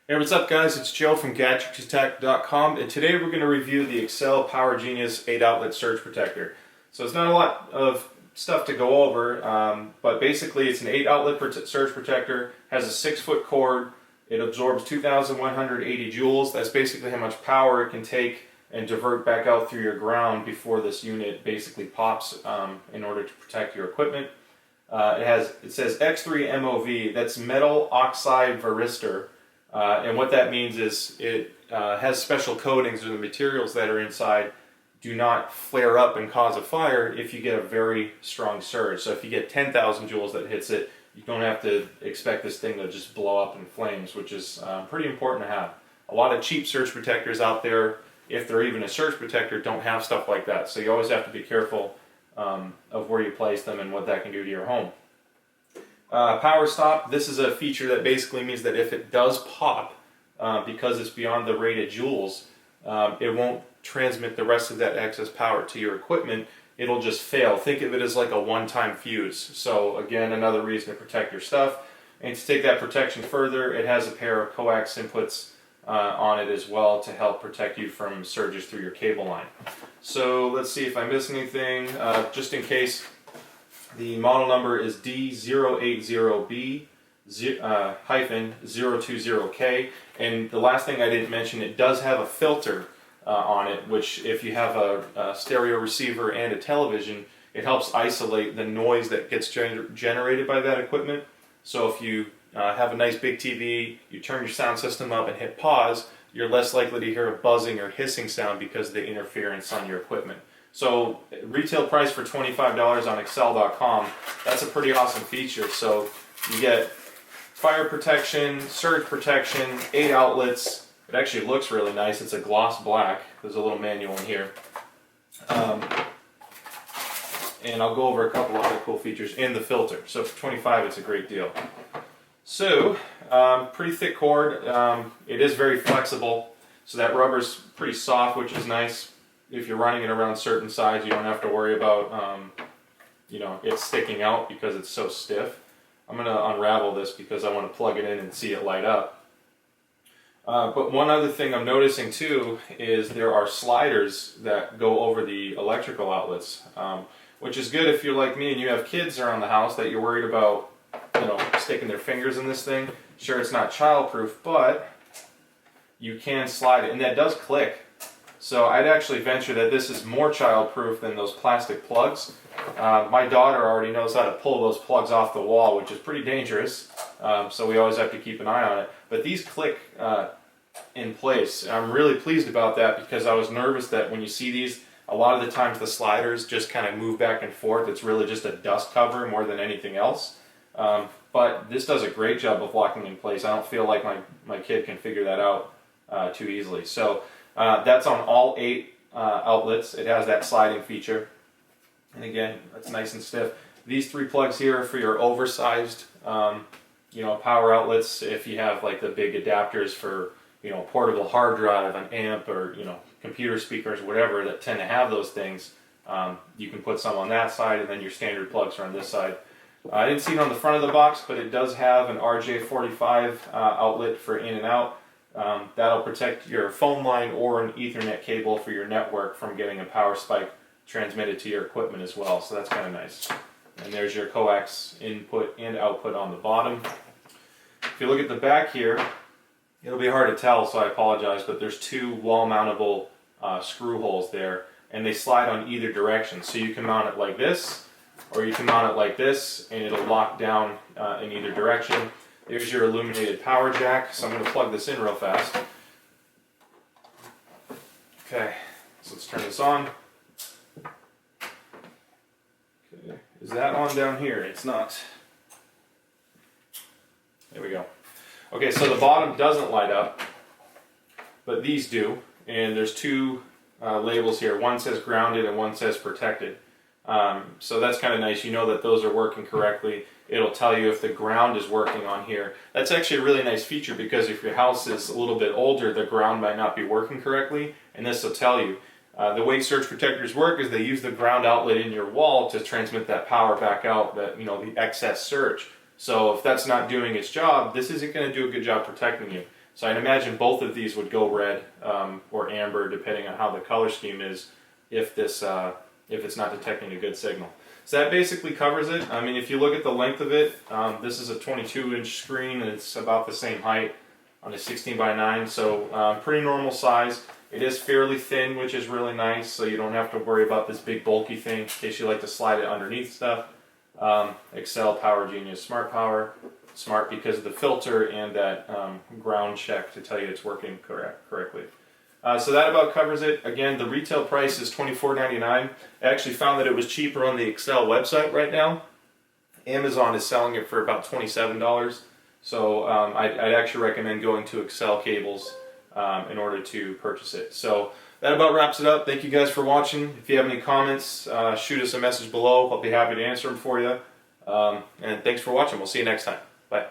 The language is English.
Hey, what's up guys? It's Joe from GadgetTech.com, and today we're going to review the Accell PowerGenius 8-outlet surge protector. So it's not a lot of stuff to go over, but basically it's an 8-outlet surge protector, has a 6-foot cord, it absorbs 2,180 joules. That's basically how much power it can take and divert back out through your ground before this unit basically pops in order to protect your equipment. It says X3 MOV, that's metal oxide varistor. And what that means is it has special coatings, or the materials that are inside do not flare up and cause a fire if you get a very strong surge. So if you get 10,000 joules that hits it, you don't have to expect this thing to just blow up in flames, which is pretty important to have. A lot of cheap surge protectors out there, if they're even a surge protector, don't have stuff like that. So you always have to be careful of where you place them and what that can do to your home. Power stop, this is a feature that basically means that if it does pop, because it's beyond the rated joules, it won't transmit the rest of that excess power to your equipment. It'll just fail. Think of it as like a one-time fuse. So again, another reason to protect your stuff. And to take that protection further, it has a pair of Coax Inputs on it as well to help protect you from surges through your cable line. So let's see if I miss anything, just in case. The model number is D080B-020K, and the last thing I didn't mention, it does have a filter on it, which if you have a stereo receiver and a television, it helps isolate the noise that gets generated by that equipment. So if you have a nice big TV, you turn your sound system up and hit pause, you're less likely to hear a buzzing or hissing sound because of the interference on your equipment. So retail price for $25 on Accell.com, that's a pretty awesome feature. So you get fire protection, surge protection, 8 outlets. It actually looks really nice. It's a gloss black. There's a little manual in here. And I'll go over a couple other cool features in the filter. So for $25, it's a great deal. So, pretty thick cord. It is very flexible. So that rubber's pretty soft, which is nice. If you're running it around certain sides, you don't have to worry about it sticking out because it's so stiff. I'm going to unravel this because I want to plug it in and see it light up. But one other thing I'm noticing too is there are sliders that go over the electrical outlets, which is good if you're like me and you have kids around the house that you're worried about sticking their fingers in this thing. Sure, it's not childproof, but you can slide it, and that does click. So I'd actually venture that this is more childproof than those plastic plugs. My daughter already knows how to pull those plugs off the wall, which is pretty dangerous, so we always have to keep an eye on it. But these click in place. I'm really pleased about that because I was nervous that when you see these, a lot of the times the sliders just kind of move back and forth. It's really just a dust cover more than anything else. But this does a great job of locking in place. I don't feel like my kid can figure that out too easily. So that's on all 8 outlets. It has that sliding feature. And again, that's nice and stiff. These 3 plugs here are for your oversized power outlets. If you have like the big adapters for portable hard drive, an amp, or computer speakers, whatever, that tend to have those things, you can put some on that side, and then your standard plugs are on this side. I didn't see it on the front of the box, but it does have an RJ45 outlet for in and out. That'll protect your phone line or an Ethernet cable for your network from getting a power spike transmitted to your equipment as well, so that's kind of nice. And there's your coax input and output on the bottom. If you look at the back here, it'll be hard to tell, so I apologize, but there's 2 wall-mountable screw holes there, and they slide on either direction. So you can mount it like this, or you can mount it like this, and it'll lock down in either direction. There's your illuminated power jack, so I'm going to plug this in real fast. Okay, so let's turn this on. Okay, is that on down here? It's not. There we go. Okay, so the bottom doesn't light up, but these do, and there's 2 labels here. One says grounded and one says protected. So that's kind of nice. You know that those are working correctly. It'll tell you if the ground is working on here. That's actually a really nice feature because if your house is a little bit older, the ground might not be working correctly, and this will tell you. The way surge protectors work is they use the ground outlet in your wall to transmit that power back out, the excess surge. So if that's not doing its job, this isn't going to do a good job protecting you. So I'd imagine both of these would go red or amber, depending on how the color scheme is, if it's not detecting a good signal. So that basically covers it. I mean, if you look at the length of it, this is a 22-inch screen, and it's about the same height on a 16:9, so pretty normal size. It is fairly thin, which is really nice, so you don't have to worry about this big bulky thing in case you like to slide it underneath stuff. Accell PowerGenius Smart Power. Smart because of the filter and that ground check to tell you it's working correctly. So that about covers it. Again, the retail price is $24.99. I actually found that it was cheaper on the Accell website right now. Amazon is selling it for about $27. So I'd actually recommend going to Accell Cables in order to purchase it. So that about wraps it up. Thank you guys for watching. If you have any comments, shoot us a message below. I'll be happy to answer them for you. And thanks for watching. We'll see you next time. Bye.